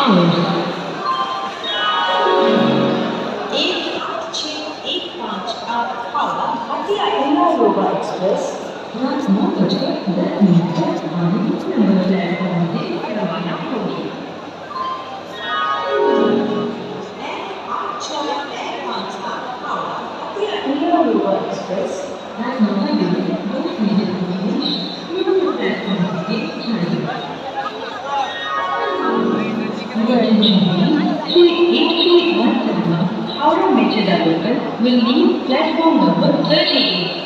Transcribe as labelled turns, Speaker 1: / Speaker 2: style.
Speaker 1: hours.
Speaker 2: एक आठ छः एक पाँच आठ हावड़ा हटिया
Speaker 1: Yoga Express रात 9:10 तक वाराणसी नंबर प्लेटफॉर्म से रवाना होगी।
Speaker 2: आठ छः एक पाँच आठ हावड़ा हटिया
Speaker 1: Yoga Express रात 9:10 नंबर प्लेटफॉर्म से चढ़ेगी। Attention please, 38317 Howrah Metro local will leave platform number 38.